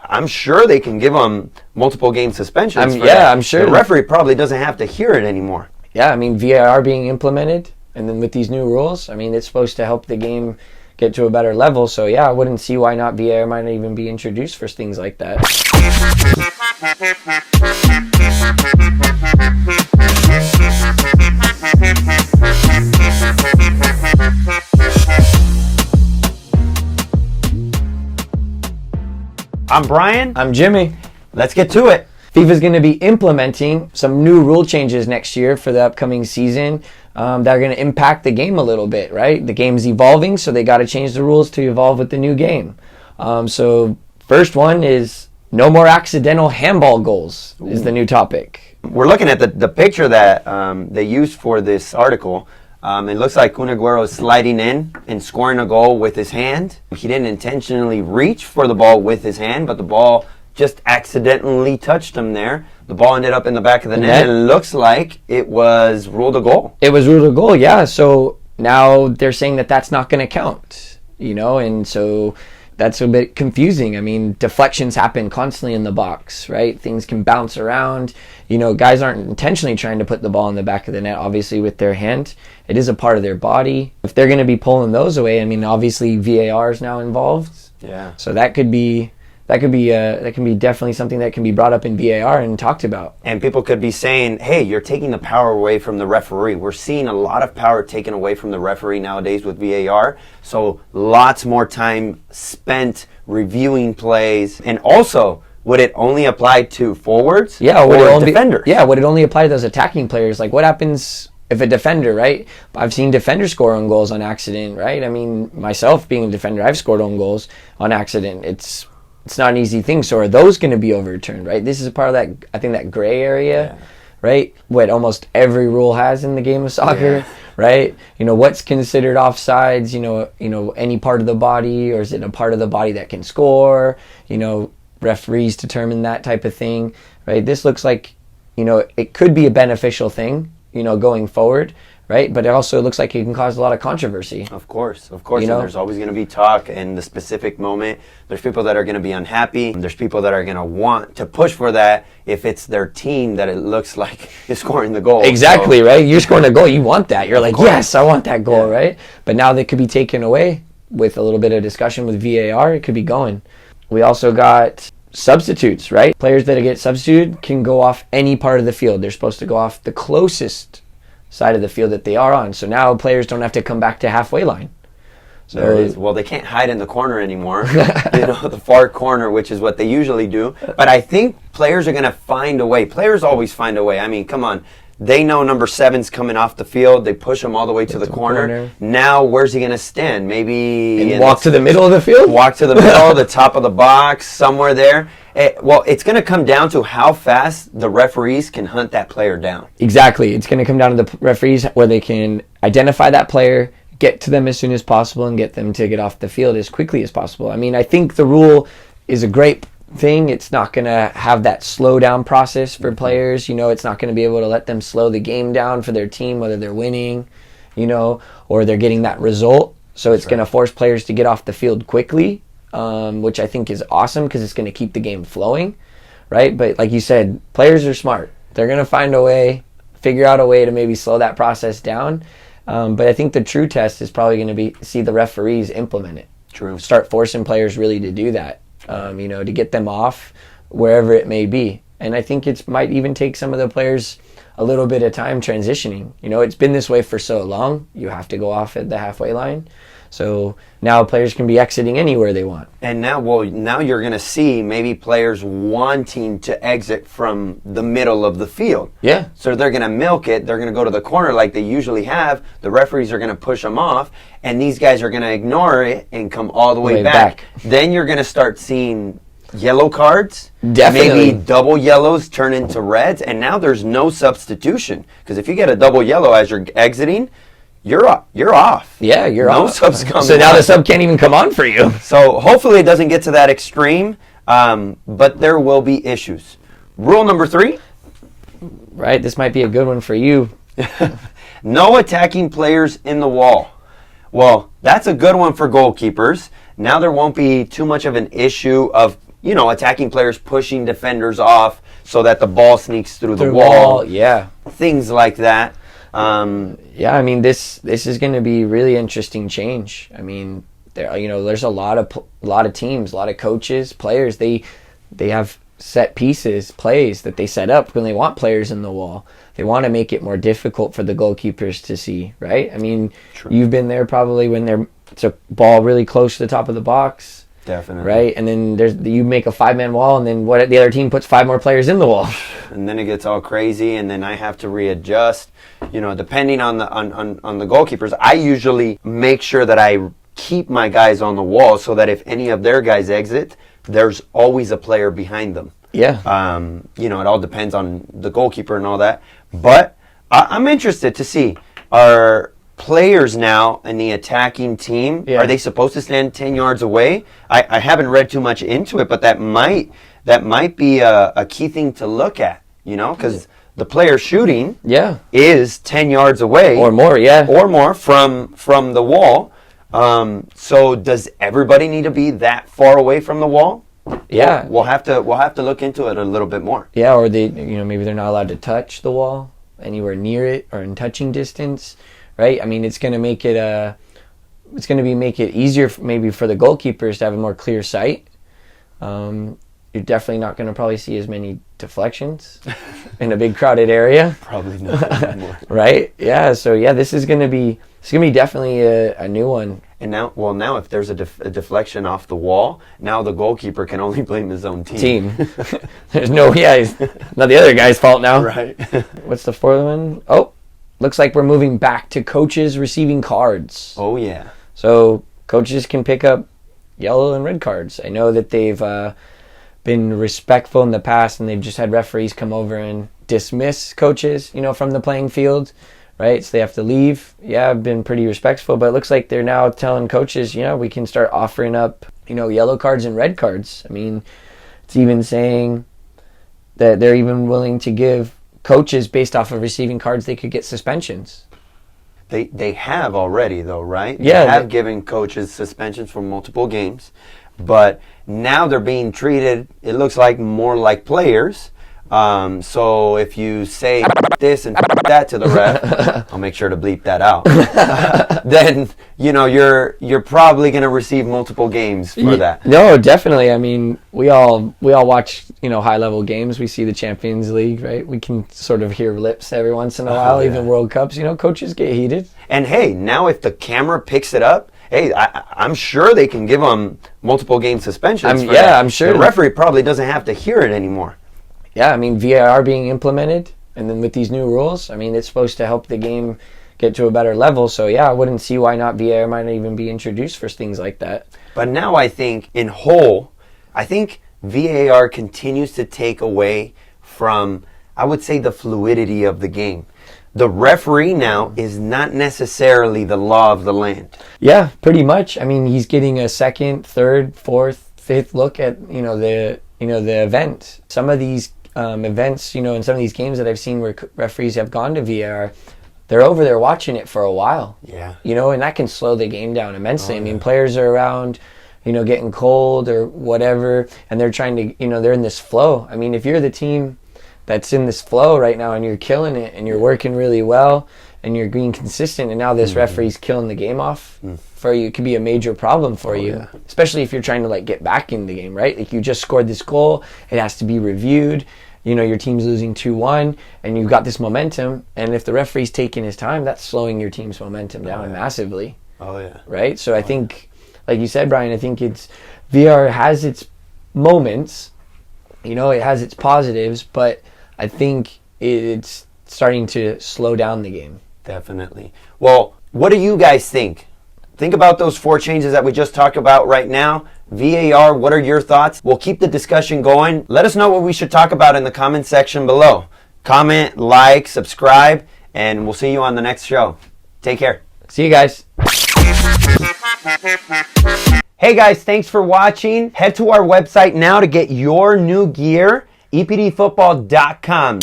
I'm sure they can give them multiple game suspensions. I'm sure. The referee probably doesn't have to hear it anymore. Yeah, I mean, VAR being implemented, and then with these new rules, I mean, it's supposed to help the game get to a better level. So, yeah, I wouldn't see why not VAR might not even be introduced for things like that. I'm Bryan. I'm Jimmy. Let's get to it. FIFA's going to be implementing some new rule changes next year for the upcoming season that are going to impact the game a little bit, right? The game's evolving, so they got to change the rules to evolve with the new game. So first one is no more accidental handball goals is the new topic. We're looking at the picture that they used for this article. It looks like Kun Aguero is sliding in and scoring a goal with his hand. He didn't intentionally reach for the ball with his hand, but the ball just accidentally touched him there. The ball ended up in the back of the net, and it looks like it was ruled a goal. It was ruled a goal, yeah. So now they're saying that that's not going to count, and so that's a bit confusing. I mean, deflections happen constantly in the box, right? Things can bounce around. Guys aren't intentionally trying to put the ball in the back of the net, obviously, with their hand. It is a part of their body. If they're going to be pulling those away, I mean, obviously VAR is now involved. Yeah. So that can be definitely something that can be brought up in VAR and talked about. And people could be saying, hey, you're taking the power away from the referee. We're seeing a lot of power taken away from the referee nowadays with VAR. So lots more time spent reviewing plays. And also, would it only apply to forwards or defenders? Would it only apply to those attacking players? Like, what happens if a defender, right? I've seen defenders score own goals on accident, right? I mean, myself being a defender, I've scored own goals on accident. It's not an easy thing. So are those going to be overturned, right? This is a part of that, I think, that gray area, right? What almost every rule has in the game of soccer, right? What's considered offsides, any part of the body, or is it a part of the body that can score? Referees determine that type of thing, right? This looks like, it could be a beneficial thing, going forward, right? But it also looks like it can cause a lot of controversy. Of course. And there's always going to be talk in the specific moment. There's people that are going to be unhappy. There's people that are going to want to push for that if it's their team that it looks like is scoring the goal. Exactly, right? You're scoring a goal. You want that. You're like, yes, I want that goal, right? But now they could be taken away with a little bit of discussion with VAR. It could be going. We also got substitutes, right? Players that get substituted can go off any part of the field. They're supposed to go off the closest side of the field that they are on. So now players don't have to come back to halfway line. So they can't hide in the corner anymore, the far corner, which is what they usually do. But I think players are going to find a way. Players always find a way. I mean, come on. They know number 7's coming off the field. They push him all the way to the corner. Now, where's he going to stand? Maybe walk to the middle of the field? Walk to the middle, the top of the box, somewhere there. It's going to come down to how fast the referees can hunt that player down. Exactly. It's going to come down to the referees where they can identify that player, get to them as soon as possible, and get them to get off the field as quickly as possible. I mean, I think the rule is a great thing. It's not going to have that slow down process for players. It's not going to be able to let them slow the game down for their team, whether they're winning, or they're getting that result. So it's going to force players to get off the field quickly, which I think is awesome because it's going to keep the game flowing, right? But like you said, players are smart. They're going to find a way, figure out a way to maybe slow that process down. But I think the true test is probably going to be see the referees implement it. True. Start forcing players really to do that. To get them off wherever it may be. And I think it might even take some of the players a little bit of time transitioning. It's been this way for so long. You have to go off at the halfway line. So now players can be exiting anywhere they want. And now you're going to see maybe players wanting to exit from the middle of the field. Yeah. So they're going to milk it. They're going to go to the corner like they usually have. The referees are going to push them off. And these guys are going to ignore it and come all the way back. Then you're going to start seeing yellow cards. Definitely. Maybe double yellows turn into reds. And now there's no substitution. Because if you get a double yellow as you're exiting, you're off. Yeah, you're off. No subs come So now the sub can't even come on for you. So hopefully it doesn't get to that extreme, but there will be issues. Rule number 3. Right, this might be a good one for you. No attacking players in the wall. Well, that's a good one for goalkeepers. Now there won't be too much of an issue of attacking players pushing defenders off so that the ball sneaks through the wall. Yeah. Things like that. Yeah, I mean, this is going to be really interesting change. I mean, there's a lot of teams, a lot of coaches, players. They have set pieces, plays that they set up when they want players in the wall. They want to make it more difficult for the goalkeepers to see, right? I mean, True. You've been there probably when it's a ball really close to the top of the box. Definitely. Right? And then you make a 5-man wall, and then the other team puts 5 more players in the wall. And then it gets all crazy, and then I have to readjust. Depending on the goalkeepers, I usually make sure that I keep my guys on the wall so that if any of their guys exit, there's always a player behind them. Yeah. It all depends on the goalkeeper and all that. But I'm interested to see, are players now in the attacking team, are they supposed to stand 10 yards away? I haven't read too much into it, but that might be a key thing to look at, because the player shooting is 10 yards away. Or more, yeah. Or more from the wall. So does everybody need to be that far away from the wall? Yeah. We'll have to look into it a little bit more. Yeah, or maybe they're not allowed to touch the wall anywhere near it or in touching distance, right? I mean, it's going to make it easier maybe for the goalkeepers to have a more clear sight. You're definitely not going to probably see as many deflections in a big crowded area. Probably not anymore. Right? Yeah. So this is going to be definitely a new one. And now if there's a deflection off the wall, now the goalkeeper can only blame his own team. There's not the other guy's fault now. Right. What's the fourth one? Oh, looks like we're moving back to coaches receiving cards. Oh yeah. So coaches can pick up yellow and red cards. I know that they've been respectful in the past, and they've just had referees come over and dismiss coaches, from the playing field. Right, so they have to leave. Yeah, I've been pretty respectful, but it looks like they're now telling coaches, we can start offering up, yellow cards and red cards. I mean, it's even saying that they're even willing to give coaches, based off of receiving cards, they could get suspensions. They have already, though, right? Yeah. They have given coaches suspensions for multiple games, but now they're being treated, it looks like, more like players. So if you say this and that to the ref, I'll make sure to bleep that out. Then you're probably going to receive multiple games for that. No, definitely. I mean, we all watch high level games. We see the Champions League, right? We can sort of hear lips every once in a while. Even World Cups, coaches get heated. And hey, now if the camera picks it up, hey, I'm sure they can give them multiple game suspensions. I'm sure the referee probably doesn't have to hear it anymore. Yeah, I mean, VAR being implemented, and then with these new rules, I mean, it's supposed to help the game get to a better level. So, I wouldn't see why not VAR might not even be introduced for things like that. But now I think, in whole, VAR continues to take away from, I would say, the fluidity of the game. The referee now is not necessarily the law of the land. Yeah, pretty much. I mean, he's getting a second, third, fourth, fifth look at, the event. Some of these events, in some of these games that I've seen where referees have gone to VAR, they're over there watching it for a while. Yeah. And that can slow the game down immensely. Oh, I mean, players are around, getting cold or whatever, and they're trying to, they're in this flow. I mean, if you're the team that's in this flow right now and you're killing it and you're working really well and you're being consistent, and now this referee's killing the game off for you, it could be a major problem for you. Yeah. Especially if you're trying to get back in the game, right? Like, you just scored this goal, it has to be reviewed. Your team's losing 2-1 and you've got this momentum, and if the referee's taking his time, that's slowing your team's momentum down massively. Oh yeah. Right? So I think, like you said, Brian, I think VAR has its moments, it has its positives, but I think it's starting to slow down the game. Definitely. Well, what do you guys think? Think about those 4 changes that we just talked about right now. VAR, what are your thoughts? We'll keep the discussion going. Let us know what we should talk about in the comment section below. Comment, like, subscribe, and we'll see you on the next show. Take care. See you guys. Hey guys, thanks for watching. Head to our website now to get your new gear, epdfutbol.com.